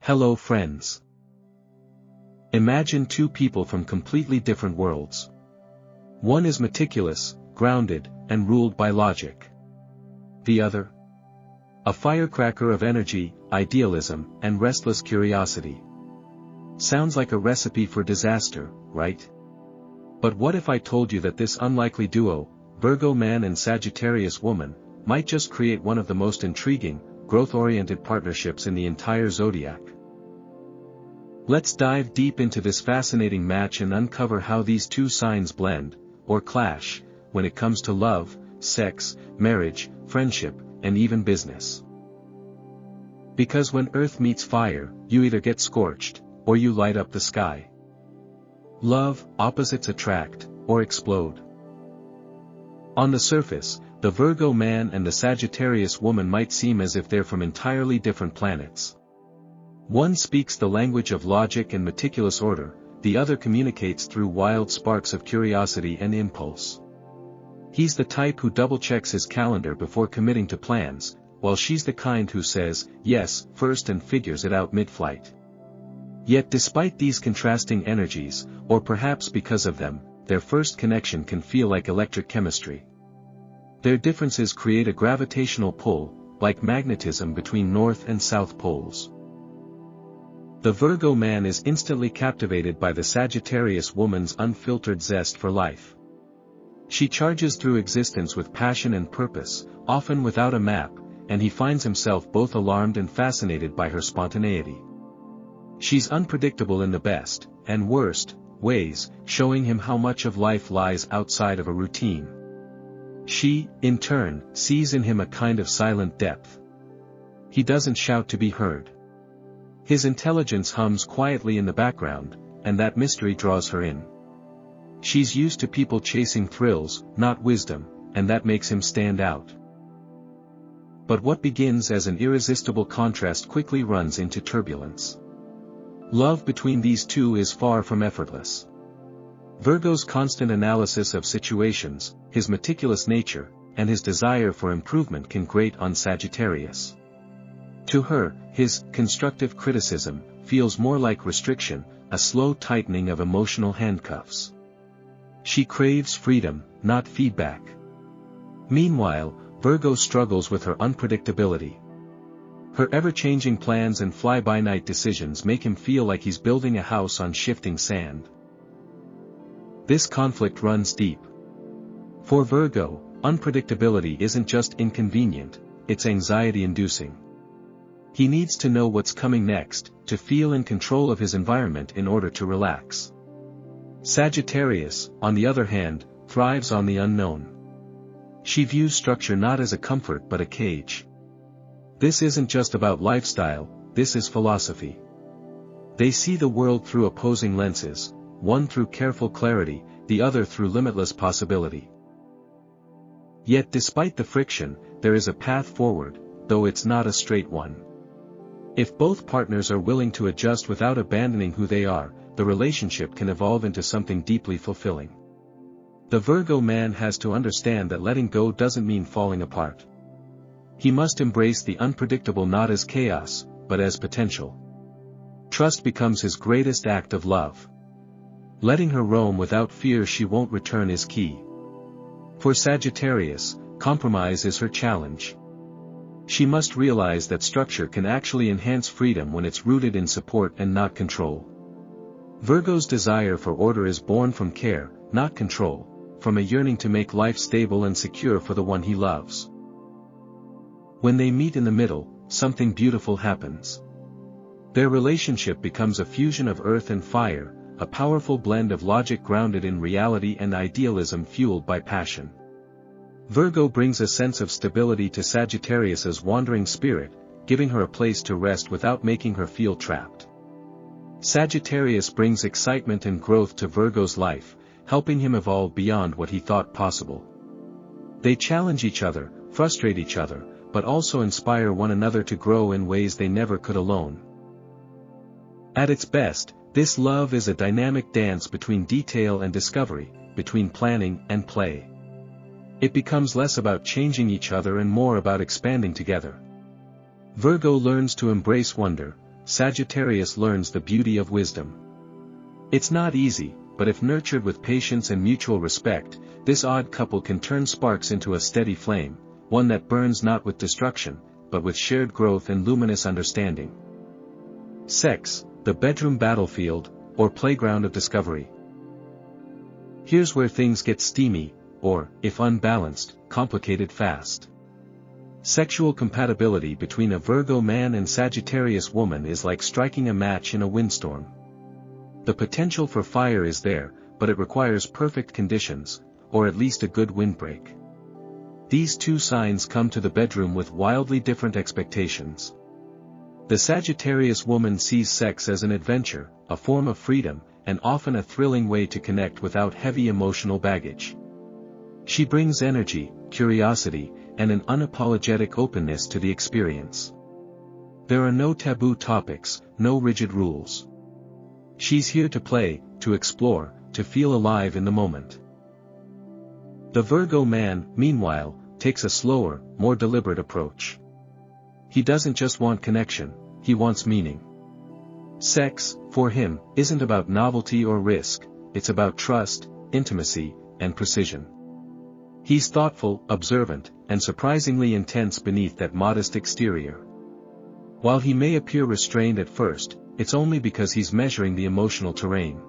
Hello friends. Imagine two people from completely different worlds. One is meticulous, grounded, and ruled by logic. The other? A firecracker of energy, idealism, and restless curiosity. Sounds like a recipe for disaster, right? But what if I told you that this unlikely duo, Virgo man and Sagittarius woman, might just create one of the most intriguing, growth-oriented partnerships in the entire zodiac? Let's dive deep into this fascinating match and uncover how these two signs blend, or clash, when it comes to love, sex, marriage, friendship, and even business. Because when earth meets fire, you either get scorched, or you light up the sky. Love, opposites attract, or explode. On the surface, the Virgo man and the Sagittarius woman might seem as if they're from entirely different planets. One speaks the language of logic and meticulous order, the other communicates through wild sparks of curiosity and impulse. He's the type who double-checks his calendar before committing to plans, while she's the kind who says, yes, first and figures it out mid-flight. Yet despite these contrasting energies, or perhaps because of them, their first connection can feel like electric chemistry. Their differences create a gravitational pull, like magnetism between north and south poles. The Virgo man is instantly captivated by the Sagittarius woman's unfiltered zest for life. She charges through existence with passion and purpose, often without a map, and he finds himself both alarmed and fascinated by her spontaneity. She's unpredictable in the best, and worst, ways, showing him how much of life lies outside of a routine. She, in turn, sees in him a kind of silent depth. He doesn't shout to be heard. His intelligence hums quietly in the background, and that mystery draws her in. She's used to people chasing thrills, not wisdom, and that makes him stand out. But what begins as an irresistible contrast quickly runs into turbulence. Love between these two is far from effortless. Virgo's constant analysis of situations, his meticulous nature, and his desire for improvement can grate on Sagittarius. To her, his constructive criticism feels more like restriction, a slow tightening of emotional handcuffs. She craves freedom, not feedback. Meanwhile, Virgo struggles with her unpredictability. Her ever-changing plans and fly-by-night decisions make him feel like he's building a house on shifting sand. This conflict runs deep. For Virgo, unpredictability isn't just inconvenient, it's anxiety-inducing. He needs to know what's coming next, to feel in control of his environment in order to relax. Sagittarius, on the other hand, thrives on the unknown. She views structure not as a comfort but a cage. This isn't just about lifestyle, this is philosophy. They see the world through opposing lenses, one through careful clarity, the other through limitless possibility. Yet despite the friction, there is a path forward, though it's not a straight one. If both partners are willing to adjust without abandoning who they are, the relationship can evolve into something deeply fulfilling. The Virgo man has to understand that letting go doesn't mean falling apart. He must embrace the unpredictable not as chaos, but as potential. Trust becomes his greatest act of love. Letting her roam without fear she won't return is key. For Sagittarius, compromise is her challenge. She must realize that structure can actually enhance freedom when it's rooted in support and not control. Virgo's desire for order is born from care, not control, from a yearning to make life stable and secure for the one he loves. When they meet in the middle, something beautiful happens. Their relationship becomes a fusion of earth and fire, a powerful blend of logic grounded in reality and idealism fueled by passion. Virgo brings a sense of stability to Sagittarius's wandering spirit, giving her a place to rest without making her feel trapped. Sagittarius brings excitement and growth to Virgo's life, helping him evolve beyond what he thought possible. They challenge each other, frustrate each other, but also inspire one another to grow in ways they never could alone. At its best, this love is a dynamic dance between detail and discovery, between planning and play. It becomes less about changing each other and more about expanding together. Virgo learns to embrace wonder, Sagittarius learns the beauty of wisdom. It's not easy, but if nurtured with patience and mutual respect, this odd couple can turn sparks into a steady flame, one that burns not with destruction, but with shared growth and luminous understanding. Sex, the bedroom battlefield, or playground of discovery. Here's where things get steamy, or, if unbalanced, complicated fast. Sexual compatibility between a Virgo man and Sagittarius woman is like striking a match in a windstorm. The potential for fire is there, but it requires perfect conditions, or at least a good windbreak. These two signs come to the bedroom with wildly different expectations. The Sagittarius woman sees sex as an adventure, a form of freedom, and often a thrilling way to connect without heavy emotional baggage. She brings energy, curiosity, and an unapologetic openness to the experience. There are no taboo topics, no rigid rules. She's here to play, to explore, to feel alive in the moment. The Virgo man, meanwhile, takes a slower, more deliberate approach. He doesn't just want connection, he wants meaning. Sex, for him, isn't about novelty or risk, it's about trust, intimacy, and precision. He's thoughtful, observant, and surprisingly intense beneath that modest exterior. While he may appear restrained at first, it's only because he's measuring the emotional terrain.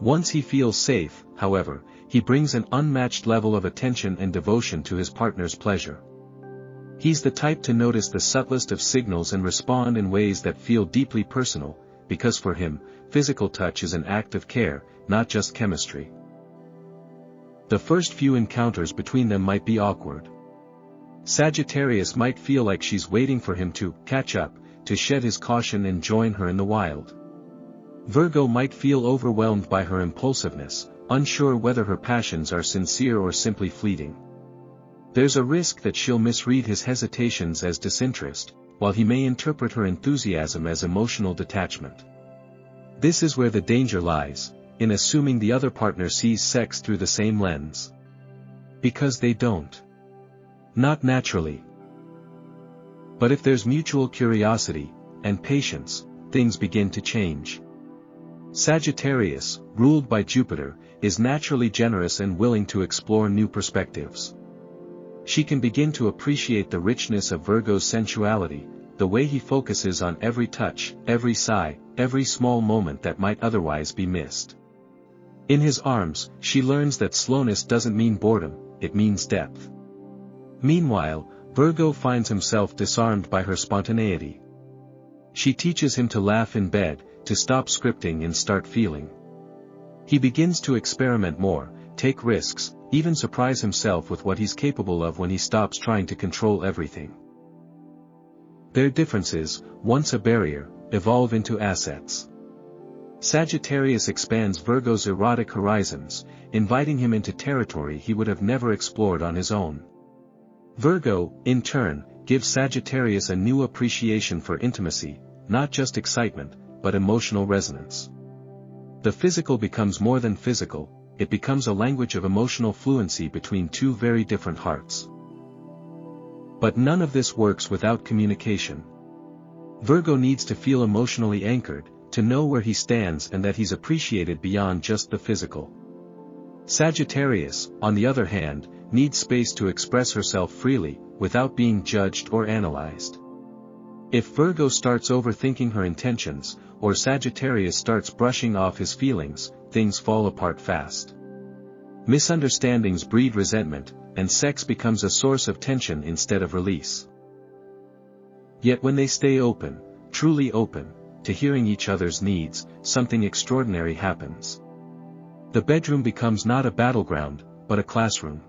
Once he feels safe, however, he brings an unmatched level of attention and devotion to his partner's pleasure. He's the type to notice the subtlest of signals and respond in ways that feel deeply personal, because for him, physical touch is an act of care, not just chemistry. The first few encounters between them might be awkward. Sagittarius might feel like she's waiting for him to catch up, to shed his caution and join her in the wild. Virgo might feel overwhelmed by her impulsiveness, unsure whether her passions are sincere or simply fleeting. There's a risk that she'll misread his hesitations as disinterest, while he may interpret her enthusiasm as emotional detachment. This is where the danger lies, in assuming the other partner sees sex through the same lens. Because they don't. Not naturally. But if there's mutual curiosity, and patience, things begin to change. Sagittarius, ruled by Jupiter, is naturally generous and willing to explore new perspectives. She can begin to appreciate the richness of Virgo's sensuality, the way he focuses on every touch, every sigh, every small moment that might otherwise be missed. In his arms, she learns that slowness doesn't mean boredom, it means depth. Meanwhile, Virgo finds himself disarmed by her spontaneity. She teaches him to laugh in bed, to stop scripting and start feeling. He begins to experiment more, take risks, even surprise himself with what he's capable of when he stops trying to control everything. Their differences, once a barrier, evolve into assets. Sagittarius expands Virgo's erotic horizons, inviting him into territory he would have never explored on his own. Virgo, in turn, gives Sagittarius a new appreciation for intimacy, not just excitement, but emotional resonance. The physical becomes more than physical, it becomes a language of emotional fluency between two very different hearts. But none of this works without communication. Virgo needs to feel emotionally anchored, to know where he stands and that he's appreciated beyond just the physical. Sagittarius, on the other hand, needs space to express herself freely, without being judged or analyzed. If Virgo starts overthinking her intentions, or Sagittarius starts brushing off his feelings, things fall apart fast. Misunderstandings breed resentment, and sex becomes a source of tension instead of release. Yet when they stay open, truly open, to hearing each other's needs, something extraordinary happens. The bedroom becomes not a battleground, but a classroom.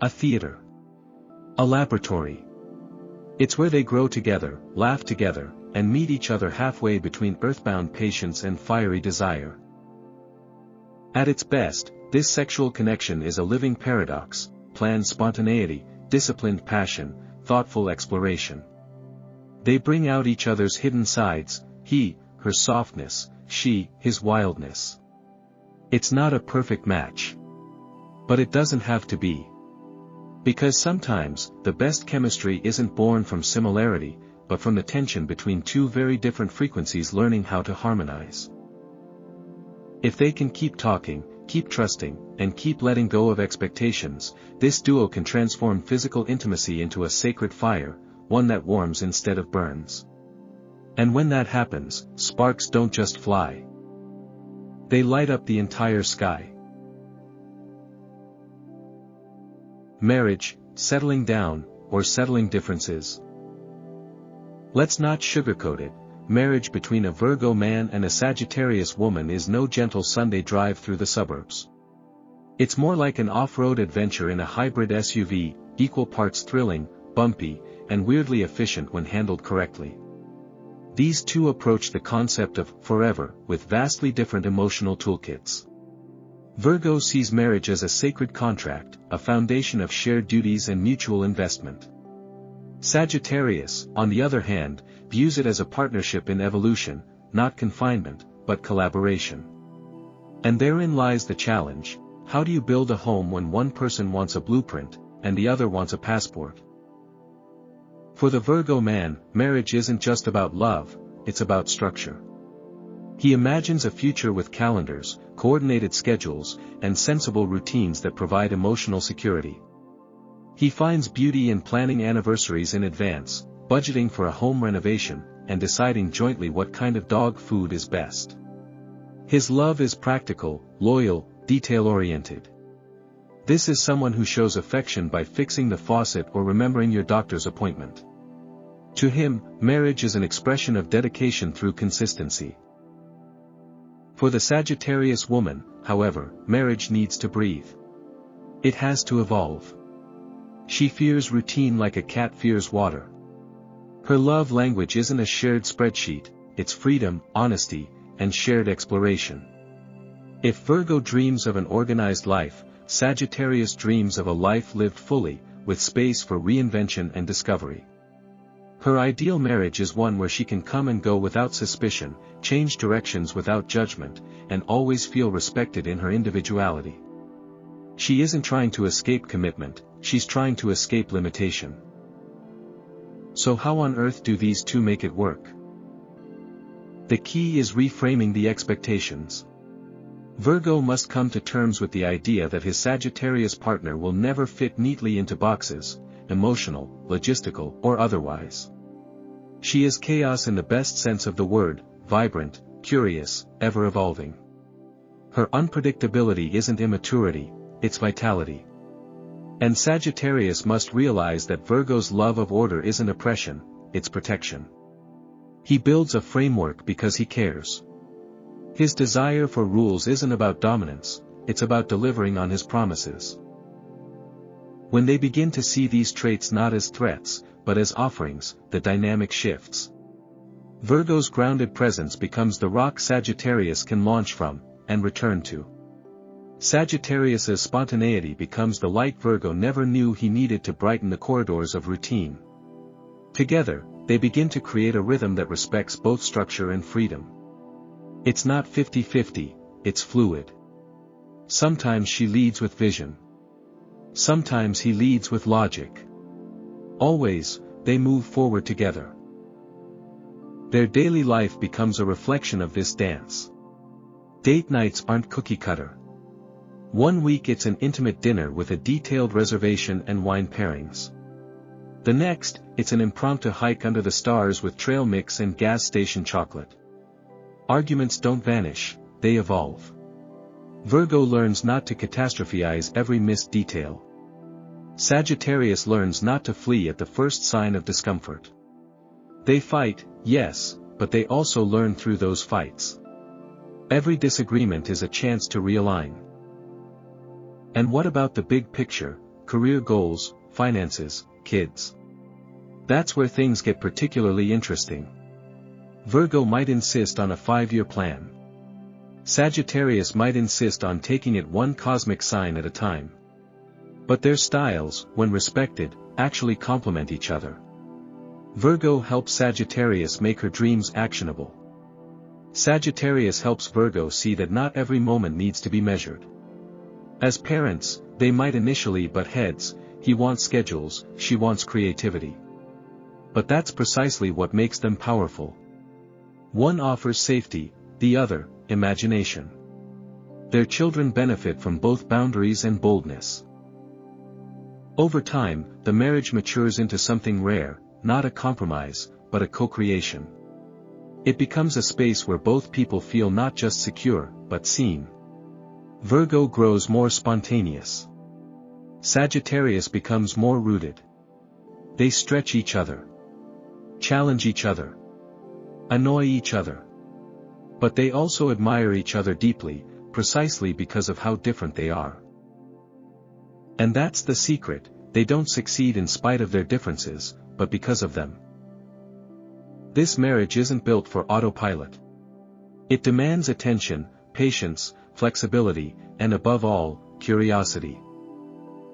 A theater. A laboratory. It's where they grow together, laugh together, and meet each other halfway between earthbound patience and fiery desire. At its best, this sexual connection is a living paradox, planned spontaneity, disciplined passion, thoughtful exploration. They bring out each other's hidden sides, he, her softness, she, his wildness. It's not a perfect match. But it doesn't have to be. Because sometimes, the best chemistry isn't born from similarity, but from the tension between two very different frequencies learning how to harmonize. If they can keep talking, keep trusting, and keep letting go of expectations, this duo can transform physical intimacy into a sacred fire, one that warms instead of burns. And when that happens, sparks don't just fly. They light up the entire sky. Marriage, settling down, or settling differences. Let's not sugarcoat it. Marriage between a Virgo man and a Sagittarius woman is no gentle Sunday drive through the suburbs. It's more like an off-road adventure in a hybrid SUV, equal parts thrilling, bumpy, and weirdly efficient when handled correctly. These two approach the concept of forever with vastly different emotional toolkits. Virgo sees marriage as a sacred contract, a foundation of shared duties and mutual investment. Sagittarius, on the other hand, views it as a partnership in evolution, not confinement, but collaboration. And therein lies the challenge: how do you build a home when one person wants a blueprint, and the other wants a passport? For the Virgo man, marriage isn't just about love, it's about structure. He imagines a future with calendars, coordinated schedules, and sensible routines that provide emotional security. He finds beauty in planning anniversaries in advance, budgeting for a home renovation, and deciding jointly what kind of dog food is best. His love is practical, loyal, detail-oriented. This is someone who shows affection by fixing the faucet or remembering your doctor's appointment. To him, marriage is an expression of dedication through consistency. For the Sagittarius woman, however, marriage needs to breathe. It has to evolve. She fears routine like a cat fears water. Her love language isn't a shared spreadsheet, it's freedom, honesty, and shared exploration. If Virgo dreams of an organized life, Sagittarius dreams of a life lived fully, with space for reinvention and discovery. Her ideal marriage is one where she can come and go without suspicion, change directions without judgment, and always feel respected in her individuality. She isn't trying to escape commitment, she's trying to escape limitation. So how on earth do these two make it work? The key is reframing the expectations. Virgo must come to terms with the idea that his Sagittarius partner will never fit neatly into boxes, emotional, logistical, or otherwise. She is chaos in the best sense of the word, vibrant, curious, ever-evolving. Her unpredictability isn't immaturity, it's vitality. And Sagittarius must realize that Virgo's love of order isn't oppression, it's protection. He builds a framework because he cares. His desire for rules isn't about dominance, it's about delivering on his promises. When they begin to see these traits not as threats, but as offerings, the dynamic shifts. Virgo's grounded presence becomes the rock Sagittarius can launch from, and return to. Sagittarius's spontaneity becomes the light Virgo never knew he needed to brighten the corridors of routine. Together, they begin to create a rhythm that respects both structure and freedom. It's not 50-50, it's fluid. Sometimes she leads with vision. Sometimes he leads with logic. Always, they move forward together. Their daily life becomes a reflection of this dance. Date nights aren't cookie-cutter. One week it's an intimate dinner with a detailed reservation and wine pairings. The next, it's an impromptu hike under the stars with trail mix and gas station chocolate. Arguments don't vanish, they evolve. Virgo learns not to catastrophize every missed detail. Sagittarius learns not to flee at the first sign of discomfort. They fight, yes, but they also learn through those fights. Every disagreement is a chance to realign. And what about the big picture, career goals, finances, kids? That's where things get particularly interesting. Virgo might insist on a 5-year plan. Sagittarius might insist on taking it one cosmic sign at a time. But their styles, when respected, actually complement each other. Virgo helps Sagittarius make her dreams actionable. Sagittarius helps Virgo see that not every moment needs to be measured. As parents, they might initially butt heads, he wants schedules, she wants creativity. But that's precisely what makes them powerful. One offers safety, the other, imagination. Their children benefit from both boundaries and boldness. Over time, the marriage matures into something rare, not a compromise, but a co-creation. It becomes a space where both people feel not just secure, but seen. Virgo grows more spontaneous. Sagittarius becomes more rooted. They stretch each other, challenge each other, annoy each other. But they also admire each other deeply, precisely because of how different they are. And that's the secret, they don't succeed in spite of their differences, but because of them. This marriage isn't built for autopilot. It demands attention, patience, flexibility, and above all, curiosity.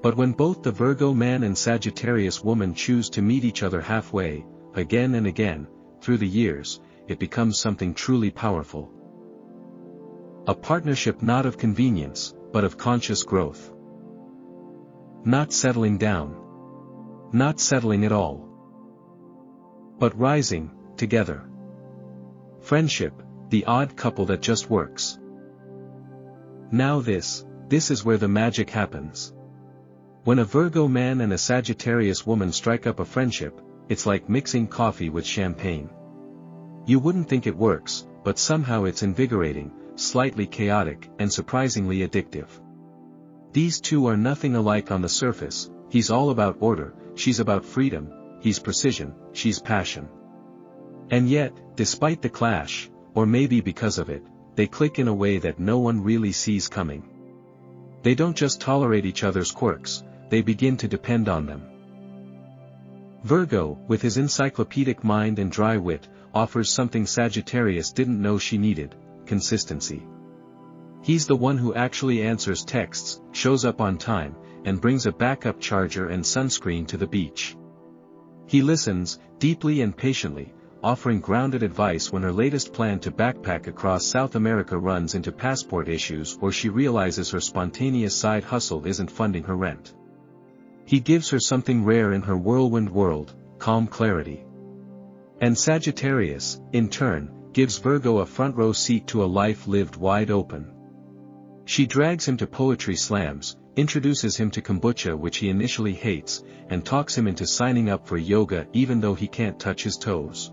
But when both the Virgo man and Sagittarius woman choose to meet each other halfway, again and again, through the years, it becomes something truly powerful. A partnership not of convenience, but of conscious growth. Not settling down. Not settling at all. But rising, together. Friendship, the odd couple that just works. Now this is where the magic happens. When a Virgo man and a Sagittarius woman strike up a friendship, it's like mixing coffee with champagne. You wouldn't think it works, but somehow it's invigorating, slightly chaotic, and surprisingly addictive. These two are nothing alike on the surface, he's all about order, she's about freedom, he's precision, she's passion. And yet, despite the clash, or maybe because of it, they click in a way that no one really sees coming. They don't just tolerate each other's quirks, they begin to depend on them. Virgo, with his encyclopedic mind and dry wit, offers something Sagittarius didn't know she needed: consistency. He's the one who actually answers texts, shows up on time, and brings a backup charger and sunscreen to the beach. He listens, deeply and patiently, offering grounded advice when her latest plan to backpack across South America runs into passport issues or she realizes her spontaneous side hustle isn't funding her rent. He gives her something rare in her whirlwind world: calm clarity. And Sagittarius, in turn, gives Virgo a front row seat to a life lived wide open. She drags him to poetry slams, introduces him to kombucha which he initially hates, and talks him into signing up for yoga even though he can't touch his toes.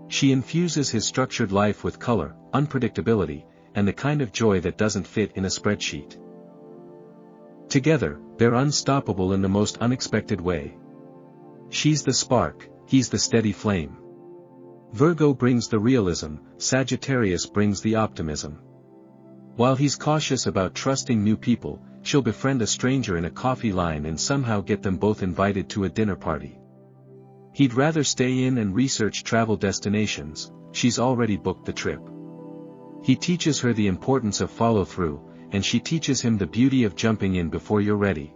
She infuses his structured life with color, unpredictability, and the kind of joy that doesn't fit in a spreadsheet. Together, they're unstoppable in the most unexpected way. She's the spark, he's the steady flame. Virgo brings the realism, Sagittarius brings the optimism. While he's cautious about trusting new people, she'll befriend a stranger in a coffee line and somehow get them both invited to a dinner party. He'd rather stay in and research travel destinations, she's already booked the trip. He teaches her the importance of follow-through, and she teaches him the beauty of jumping in before you're ready.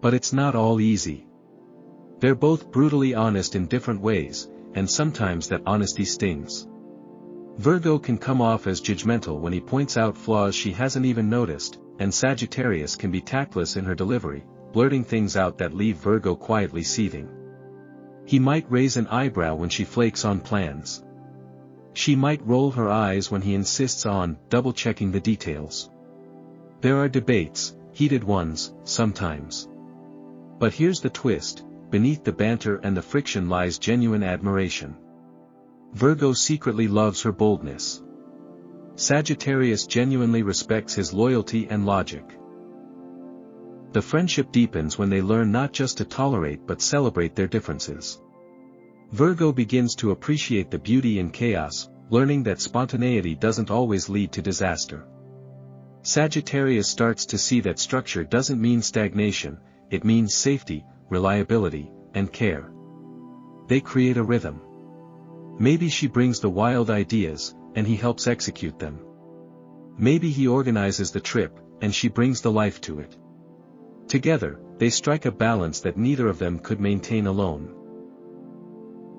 But it's not all easy. They're both brutally honest in different ways, and sometimes that honesty stings. Virgo can come off as judgmental when he points out flaws she hasn't even noticed, and Sagittarius can be tactless in her delivery, blurting things out that leave Virgo quietly seething. He might raise an eyebrow when she flakes on plans. She might roll her eyes when he insists on double-checking the details. There are debates, heated ones, sometimes. But here's the twist: beneath the banter and the friction lies genuine admiration. Virgo secretly loves her boldness. Sagittarius genuinely respects his loyalty and logic. The friendship deepens when they learn not just to tolerate but celebrate their differences. Virgo begins to appreciate the beauty in chaos, learning that spontaneity doesn't always lead to disaster. Sagittarius starts to see that structure doesn't mean stagnation, it means safety, reliability, and care. They create a rhythm. Maybe she brings the wild ideas, and he helps execute them. Maybe he organizes the trip, and she brings the life to it. Together, they strike a balance that neither of them could maintain alone.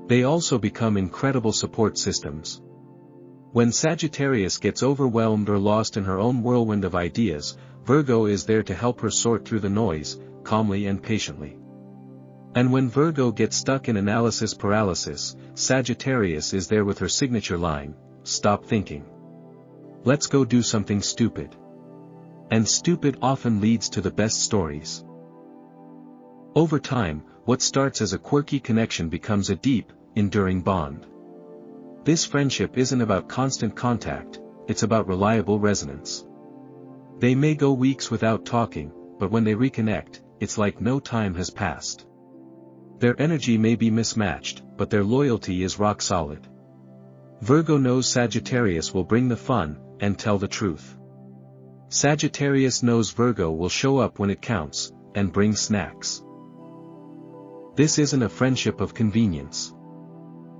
They also become incredible support systems. When Sagittarius gets overwhelmed or lost in her own whirlwind of ideas, Virgo is there to help her sort through the noise, calmly and patiently. And when Virgo gets stuck in analysis paralysis, Sagittarius is there with her signature line, "Stop thinking. Let's go do something stupid." And stupid often leads to the best stories. Over time, what starts as a quirky connection becomes a deep, enduring bond. This friendship isn't about constant contact, it's about reliable resonance. They may go weeks without talking, but when they reconnect, it's like no time has passed. Their energy may be mismatched, but their loyalty is rock solid. Virgo knows Sagittarius will bring the fun, and tell the truth. Sagittarius knows Virgo will show up when it counts, and bring snacks. This isn't a friendship of convenience.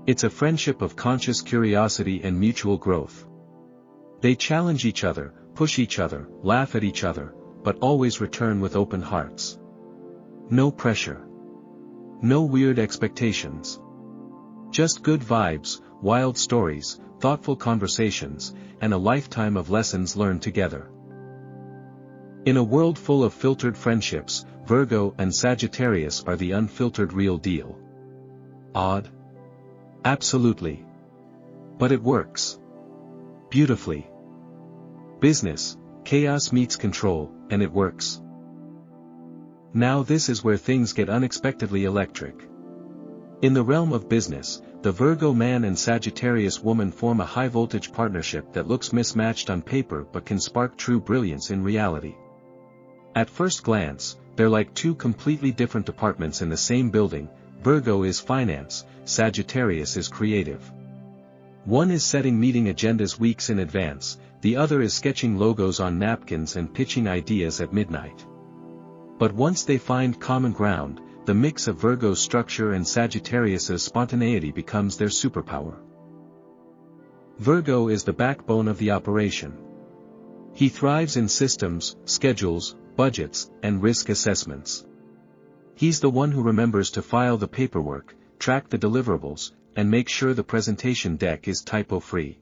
It's a friendship of conscious curiosity and mutual growth. They challenge each other, push each other, laugh at each other, but always return with open hearts. No pressure. No weird expectations. Just good vibes, wild stories, thoughtful conversations, and a lifetime of lessons learned together. In a world full of filtered friendships, Virgo and Sagittarius are the unfiltered real deal. Odd? Absolutely. But it works. Beautifully. Business, chaos meets control, and it works. Now this is where things get unexpectedly electric. In the realm of business, the Virgo man and Sagittarius woman form a high-voltage partnership that looks mismatched on paper but can spark true brilliance in reality. At first glance, they're like two completely different departments in the same building. Virgo is finance, Sagittarius is creative. One is setting meeting agendas weeks in advance, the other is sketching logos on napkins and pitching ideas at midnight. But once they find common ground, the mix of Virgo's structure and Sagittarius's spontaneity becomes their superpower. Virgo is the backbone of the operation. He thrives in systems, schedules, budgets, and risk assessments. He's the one who remembers to file the paperwork, track the deliverables, and make sure the presentation deck is typo-free.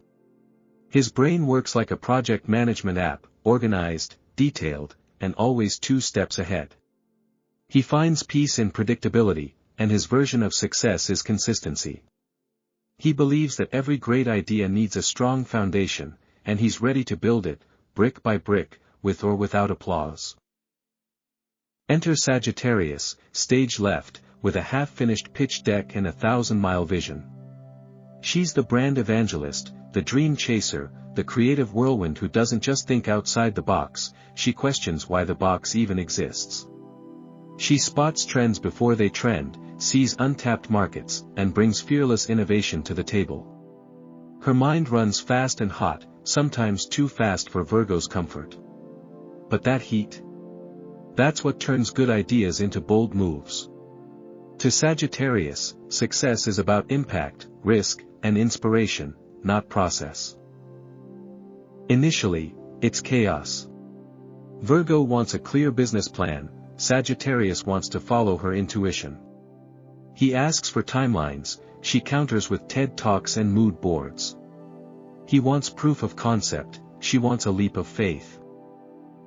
His brain works like a project management app, organized, detailed, and always 2 steps ahead. He finds peace in predictability, and his version of success is consistency. He believes that every great idea needs a strong foundation, and he's ready to build it, brick by brick, with or without applause. Enter Sagittarius, stage left, with a half-finished pitch deck and a 1,000-mile vision. She's the brand evangelist, the dream chaser, the creative whirlwind who doesn't just think outside the box, she questions why the box even exists. She spots trends before they trend, sees untapped markets, and brings fearless innovation to the table. Her mind runs fast and hot, sometimes too fast for Virgo's comfort. But that heat? That's what turns good ideas into bold moves. To Sagittarius, success is about impact, risk, and inspiration, not process. Initially, it's chaos. Virgo wants a clear business plan, Sagittarius wants to follow her intuition. He asks for timelines, she counters with TED Talks and mood boards. He wants proof of concept, she wants a leap of faith.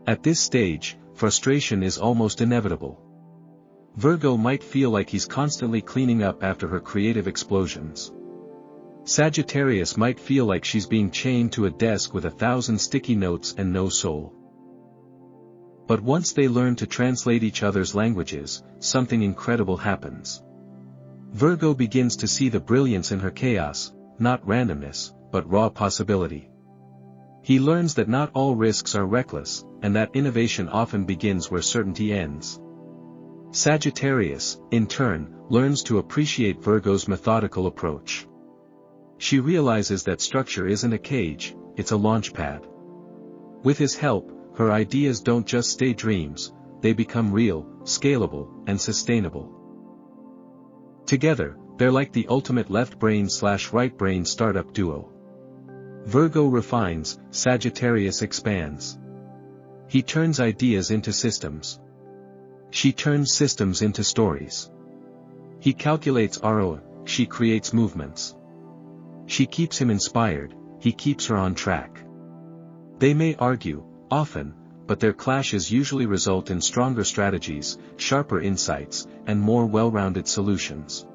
At this stage, frustration is almost inevitable. Virgo might feel like he's constantly cleaning up after her creative explosions. Sagittarius might feel like she's being chained to a desk with 1,000 sticky notes and no soul. But once they learn to translate each other's languages, something incredible happens. Virgo begins to see the brilliance in her chaos, not randomness, but raw possibility. He learns that not all risks are reckless, and that innovation often begins where certainty ends. Sagittarius, in turn, learns to appreciate Virgo's methodical approach. She realizes that structure isn't a cage, it's a launch pad. With his help, her ideas don't just stay dreams, they become real, scalable, and sustainable. Together, they're like the ultimate left brain/right brain startup duo. Virgo refines, Sagittarius expands. He turns ideas into systems. She turns systems into stories. He calculates ROI, she creates movements. She keeps him inspired, he keeps her on track. They may argue, often, but their clashes usually result in stronger strategies, sharper insights, and more well-rounded solutions.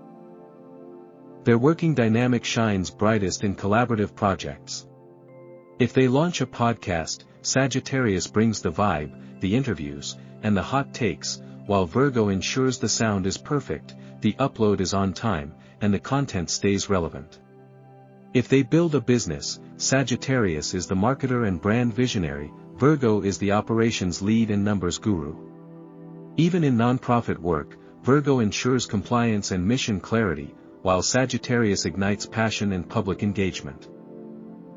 Their working dynamic shines brightest in collaborative projects. If they launch a podcast, Sagittarius brings the vibe, the interviews, and the hot takes, while Virgo ensures the sound is perfect, the upload is on time, and the content stays relevant. If they build a business, Sagittarius is the marketer and brand visionary, Virgo is the operations lead and numbers guru. Even in non-profit work, Virgo ensures compliance and mission clarity, while Sagittarius ignites passion and public engagement.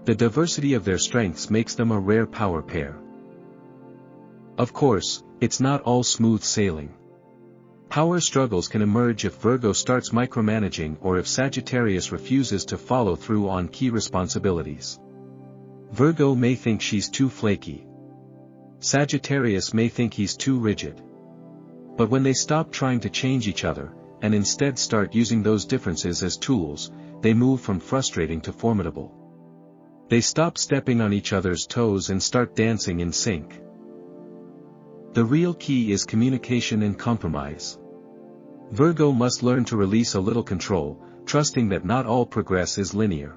The diversity of their strengths makes them a rare power pair. Of course, it's not all smooth sailing. Power struggles can emerge if Virgo starts micromanaging or if Sagittarius refuses to follow through on key responsibilities. Virgo may think she's too flaky. Sagittarius may think he's too rigid. But when they stop trying to change each other, and instead start using those differences as tools, they move from frustrating to formidable. They stop stepping on each other's toes and start dancing in sync. The real key is communication and compromise. Virgo must learn to release a little control, trusting that not all progress is linear.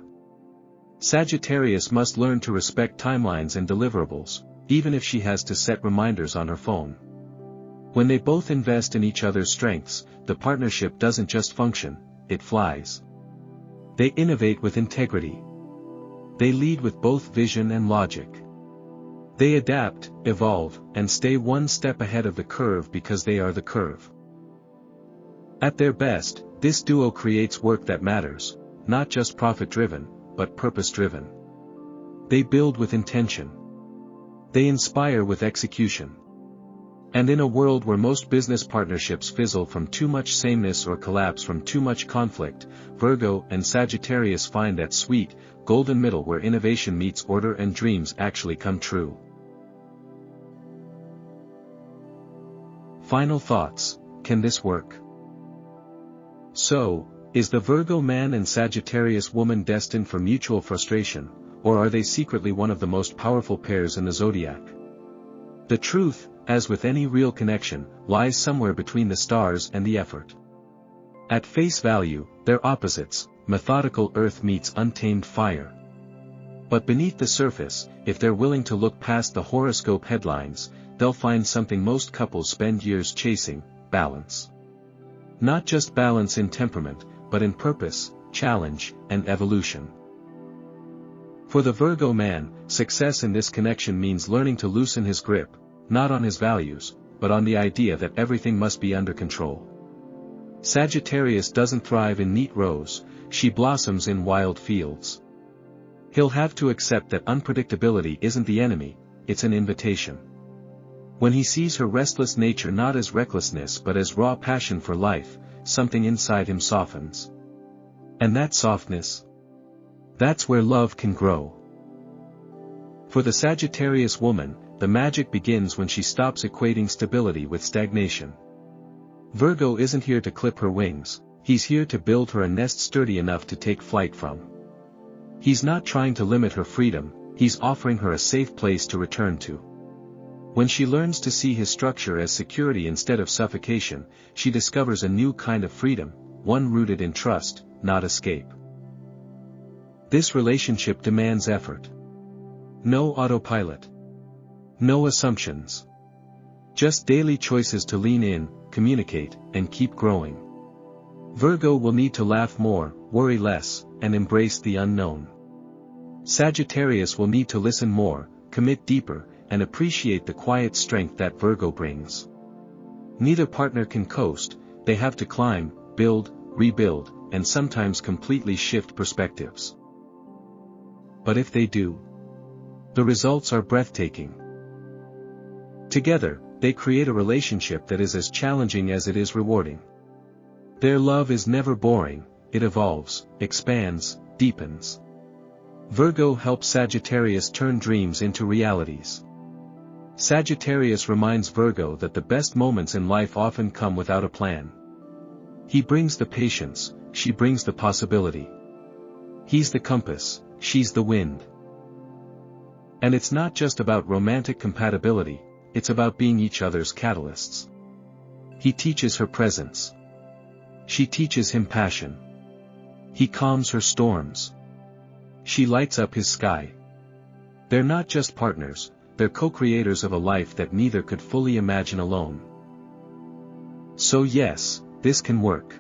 Sagittarius must learn to respect timelines and deliverables, even if she has to set reminders on her phone. When they both invest in each other's strengths, the partnership doesn't just function, it flies. They innovate with integrity. They lead with both vision and logic. They adapt, evolve, and stay one step ahead of the curve because they are the curve. At their best, this duo creates work that matters, not just profit-driven, but purpose-driven. They build with intention. They inspire with execution. And in a world where most business partnerships fizzle from too much sameness or collapse from too much conflict, Virgo and Sagittarius find that sweet, golden middle where innovation meets order and dreams actually come true. Final thoughts: can this work? So, is the Virgo man and Sagittarius woman destined for mutual frustration, or are they secretly one of the most powerful pairs in the zodiac? The truth, as with any real connection, lies somewhere between the stars and the effort. At face value, they're opposites, methodical earth meets untamed fire. But beneath the surface, if they're willing to look past the horoscope headlines, they'll find something most couples spend years chasing: balance. Not just balance in temperament, but in purpose, challenge, and evolution. For the Virgo man, success in this connection means learning to loosen his grip, not on his values, but on the idea that everything must be under control. Sagittarius doesn't thrive in neat rows, she blossoms in wild fields. He'll have to accept that unpredictability isn't the enemy, it's an invitation. When he sees her restless nature not as recklessness but as raw passion for life, something inside him softens. And that softness? That's where love can grow. For the Sagittarius woman, the magic begins when she stops equating stability with stagnation. Virgo isn't here to clip her wings, he's here to build her a nest sturdy enough to take flight from. He's not trying to limit her freedom, he's offering her a safe place to return to. When she learns to see his structure as security instead of suffocation, she discovers a new kind of freedom, one rooted in trust, not escape. This relationship demands effort. No autopilot. No assumptions. Just daily choices to lean in, communicate, and keep growing. Virgo will need to laugh more, worry less, and embrace the unknown. Sagittarius will need to listen more, commit deeper, and appreciate the quiet strength that Virgo brings. Neither partner can coast, they have to climb, build, rebuild, and sometimes completely shift perspectives. But if they do, the results are breathtaking. Together, they create a relationship that is as challenging as it is rewarding. Their love is never boring, it evolves, expands, deepens. Virgo helps Sagittarius turn dreams into realities. Sagittarius reminds Virgo that the best moments in life often come without a plan. He brings the patience, she brings the possibility. He's the compass, she's the wind. And it's not just about romantic compatibility, it's about being each other's catalysts. He teaches her presence. She teaches him passion. He calms her storms. She lights up his sky. They're not just partners, they're co-creators of a life that neither could fully imagine alone. So yes, this can work.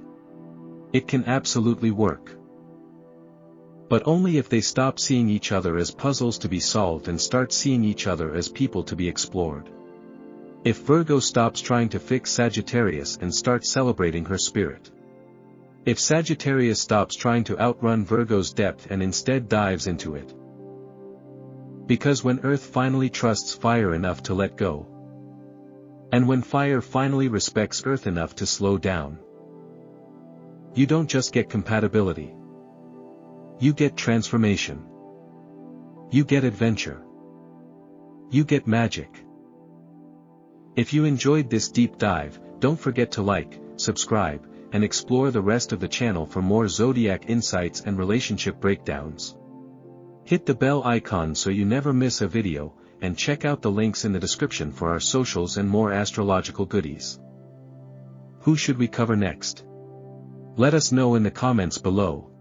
It can absolutely work. But only if they stop seeing each other as puzzles to be solved and start seeing each other as people to be explored. If Virgo stops trying to fix Sagittarius and starts celebrating her spirit. If Sagittarius stops trying to outrun Virgo's depth and instead dives into it. Because when Earth finally trusts fire enough to let go. And when fire finally respects Earth enough to slow down. You don't just get compatibility. You get transformation. You get adventure. You get magic. If you enjoyed this deep dive, don't forget to like, subscribe, and explore the rest of the channel for more zodiac insights and relationship breakdowns. Hit the bell icon so you never miss a video, and check out the links in the description for our socials and more astrological goodies. Who should we cover next? Let us know in the comments below.